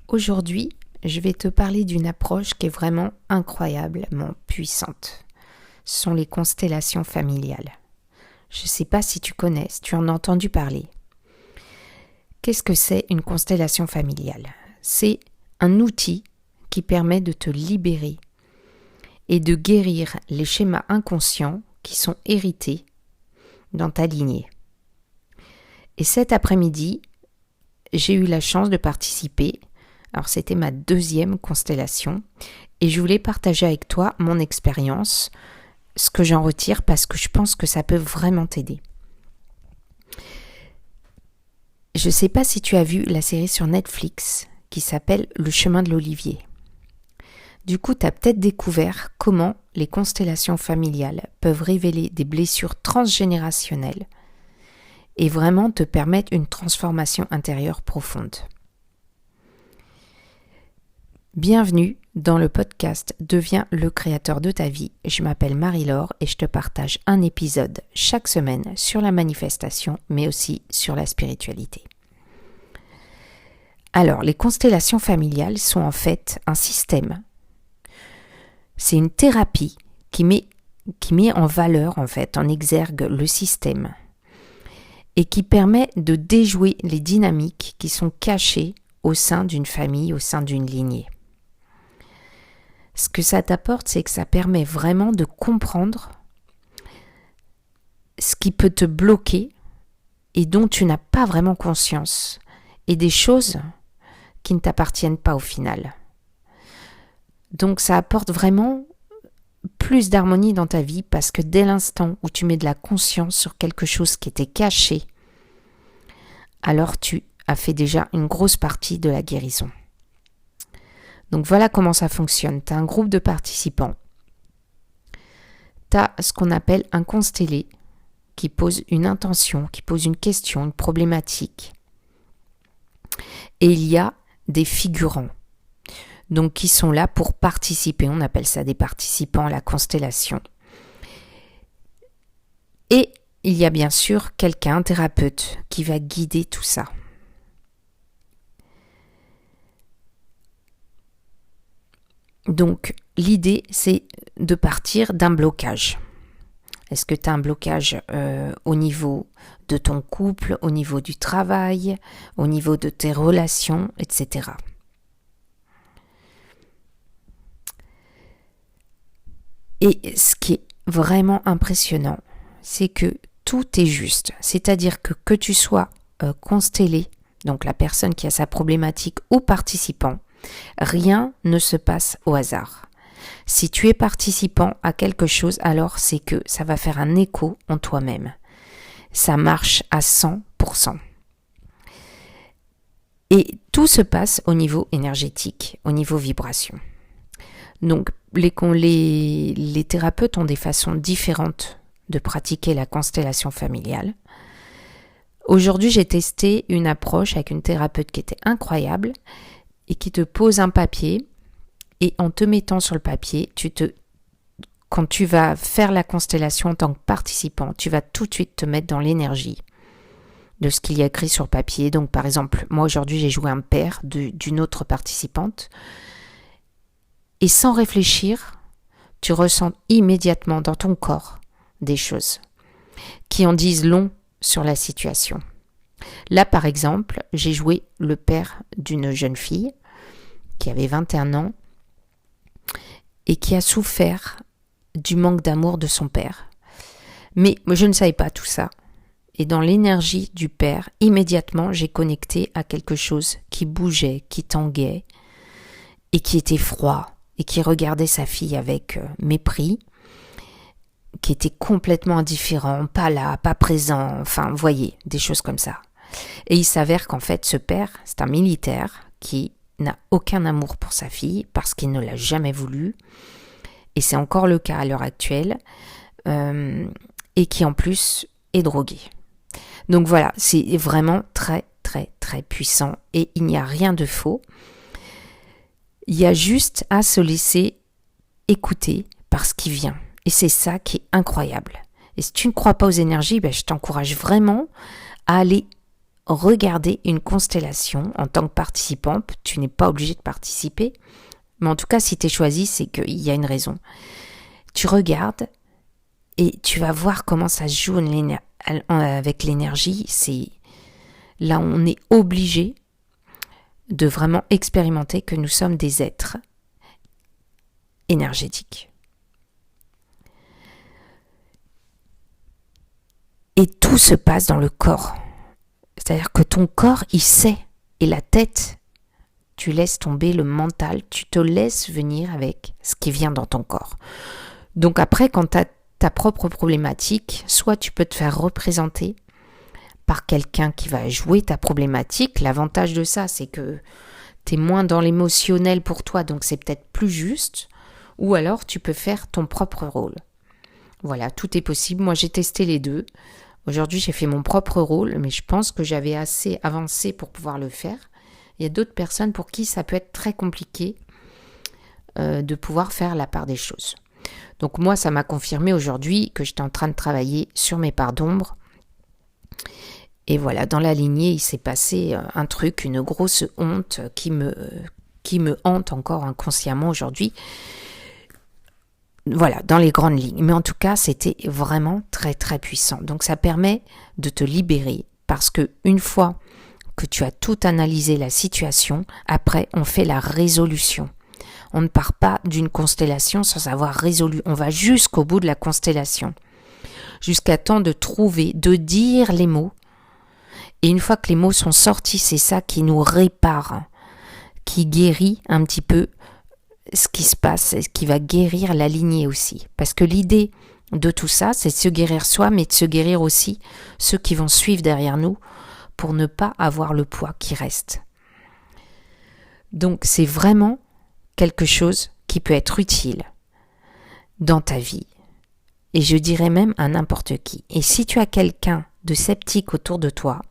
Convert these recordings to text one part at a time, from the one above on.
Aujourd'hui, je vais te parler d'une approche qui est vraiment incroyablement puissante. Ce sont les constellations familiales. Je ne sais pas si tu connais, si tu en as entendu parler. Qu'est-ce que c'est une constellation familiale ? C'est un outil qui permet de te libérer et de guérir les schémas inconscients qui sont hérités dans ta lignée. Et cet après-midi, j'ai eu la chance de participer. Alors c'était ma 2e constellation et je voulais partager avec toi mon expérience, ce que j'en retire parce que je pense que ça peut vraiment t'aider. Je ne sais pas si tu as vu la série sur Netflix qui s'appelle Le chemin de l'Olivier. Du coup, tu as peut-être découvert comment les constellations familiales peuvent révéler des blessures transgénérationnelles et vraiment te permettre une transformation intérieure profonde. Bienvenue dans le podcast Deviens le créateur de ta vie. Je m'appelle Marie-Laure et je te partage un épisode chaque semaine sur la manifestation, mais aussi sur la spiritualité. Alors, les constellations familiales sont en fait un système. C'est une thérapie qui met en valeur, en fait, en exergue le système et qui permet de déjouer les dynamiques qui sont cachées au sein d'une famille, au sein d'une lignée. Ce que ça t'apporte, c'est que ça permet vraiment de comprendre ce qui peut te bloquer et dont tu n'as pas vraiment conscience, et des choses qui ne t'appartiennent pas au final. Donc ça apporte vraiment plus d'harmonie dans ta vie parce que dès l'instant où tu mets de la conscience sur quelque chose qui était caché, alors tu as fait déjà une grosse partie de la guérison. Donc voilà comment ça fonctionne. Tu as un groupe de participants. Tu as ce qu'on appelle un constellé qui pose une intention, qui pose une question, une problématique. Et il y a des figurants, donc qui sont là pour participer. On appelle ça des participants à la constellation. Et il y a bien sûr quelqu'un, un thérapeute, qui va guider tout ça. Donc, l'idée, c'est de partir d'un blocage. Est-ce que tu as un blocage au niveau de ton couple, au niveau du travail, au niveau de tes relations, etc. Et ce qui est vraiment impressionnant, c'est que tout est juste. C'est-à-dire que tu sois constellé, donc la personne qui a sa problématique, ou participant, rien ne se passe au hasard. Si tu es participant à quelque chose, alors c'est que ça va faire un écho en toi-même. Ça marche à 100%. Et tout se passe au niveau énergétique, au niveau vibration. Donc les thérapeutes ont des façons différentes de pratiquer la constellation familiale. Aujourd'hui, j'ai testé une approche avec une thérapeute qui était incroyable et qui te pose un papier, et en te mettant sur le papier, quand tu vas faire la constellation en tant que participant, tu vas tout de suite te mettre dans l'énergie de ce qu'il y a écrit sur le papier. Donc par exemple, moi aujourd'hui j'ai joué un père d'une autre participante, et sans réfléchir, tu ressens immédiatement dans ton corps des choses qui en disent long sur la situation. Là par exemple, j'ai joué le père d'une jeune fille qui avait 21 ans et qui a souffert du manque d'amour de son père. Mais je ne savais pas tout ça. Et dans l'énergie du père, immédiatement, j'ai connecté à quelque chose qui bougeait, qui tanguait, et qui était froid, et qui regardait sa fille avec mépris, qui était complètement indifférent, pas là, pas présent, enfin, vous voyez, des choses comme ça. Et il s'avère qu'en fait, ce père, c'est un militaire qui n'a aucun amour pour sa fille parce qu'il ne l'a jamais voulu, et c'est encore le cas à l'heure actuelle, et qui en plus est drogué. Donc voilà, c'est vraiment très très très puissant et il n'y a rien de faux. Il y a juste à se laisser écouter par ce qui vient, et c'est ça qui est incroyable. Et si tu ne crois pas aux énergies, je t'encourage vraiment à aller regarder une constellation en tant que participant. Tu n'es pas obligé de participer, mais en tout cas, si tu es choisi, c'est qu'il y a une raison. Tu regardes et tu vas voir comment ça se joue avec l'énergie. Là, on est obligé de vraiment expérimenter que nous sommes des êtres énergétiques. Et tout se passe dans le corps. C'est-à-dire que ton corps, il sait. Et la tête, tu laisses tomber le mental, tu te laisses venir avec ce qui vient dans ton corps. Donc après, quand tu as ta propre problématique, soit tu peux te faire représenter par quelqu'un qui va jouer ta problématique. L'avantage de ça, c'est que tu es moins dans l'émotionnel pour toi, donc c'est peut-être plus juste. Ou alors, tu peux faire ton propre rôle. Voilà, tout est possible. Moi, j'ai testé les deux. Aujourd'hui, j'ai fait mon propre rôle, mais je pense que j'avais assez avancé pour pouvoir le faire. Il y a d'autres personnes pour qui ça peut être très compliqué de pouvoir faire la part des choses. Donc moi, ça m'a confirmé aujourd'hui que j'étais en train de travailler sur mes parts d'ombre. Et voilà, dans la lignée, il s'est passé un truc, une grosse honte qui me hante encore inconsciemment aujourd'hui. Voilà, dans les grandes lignes. Mais en tout cas, c'était vraiment très très puissant. Donc ça permet de te libérer parce que une fois que tu as tout analysé la situation, après on fait la résolution. On ne part pas d'une constellation sans avoir résolu. On va jusqu'au bout de la constellation. Jusqu'à temps de trouver, de dire les mots. Et une fois que les mots sont sortis, c'est ça qui nous répare, qui guérit un petit peu ce qui se passe, et qui va guérir la lignée aussi. Parce que l'idée de tout ça, c'est de se guérir soi, mais de se guérir aussi ceux qui vont suivre derrière nous pour ne pas avoir le poids qui reste. Donc c'est vraiment quelque chose qui peut être utile dans ta vie. Et je dirais même à n'importe qui. Et si tu as quelqu'un de sceptique autour de toi,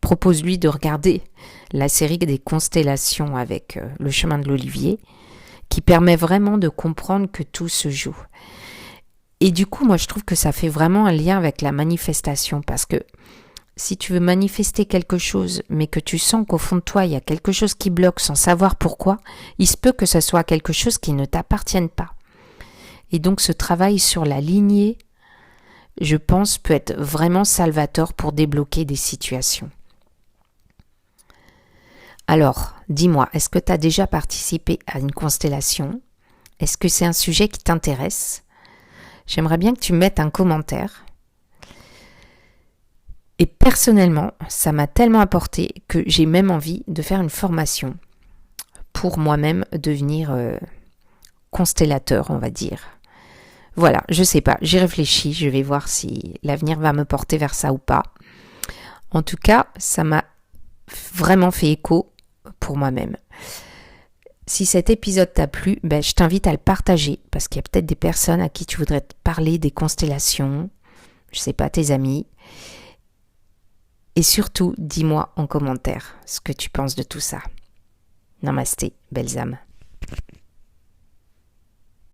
propose-lui de regarder la série des constellations avec le chemin de l'Olivier, qui permet vraiment de comprendre que tout se joue. Et du coup, moi je trouve que ça fait vraiment un lien avec la manifestation, parce que si tu veux manifester quelque chose, mais que tu sens qu'au fond de toi, il y a quelque chose qui bloque sans savoir pourquoi, il se peut que ce soit quelque chose qui ne t'appartienne pas. Et donc ce travail sur la lignée, je pense, peut être vraiment salvateur pour débloquer des situations. Alors, dis-moi, est-ce que tu as déjà participé à une constellation ? Est-ce que c'est un sujet qui t'intéresse ? J'aimerais bien que tu mettes un commentaire. Et personnellement, ça m'a tellement apporté que j'ai même envie de faire une formation pour moi-même devenir constellateur, on va dire. Voilà, je sais pas, j'y réfléchis, je vais voir si l'avenir va me porter vers ça ou pas. En tout cas, ça m'a vraiment fait écho pour moi-même. Si cet épisode t'a plu, je t'invite à le partager, parce qu'il y a peut-être des personnes à qui tu voudrais te parler des constellations, je sais pas, tes amis. Et surtout, dis-moi en commentaire ce que tu penses de tout ça. Namasté, belles âmes.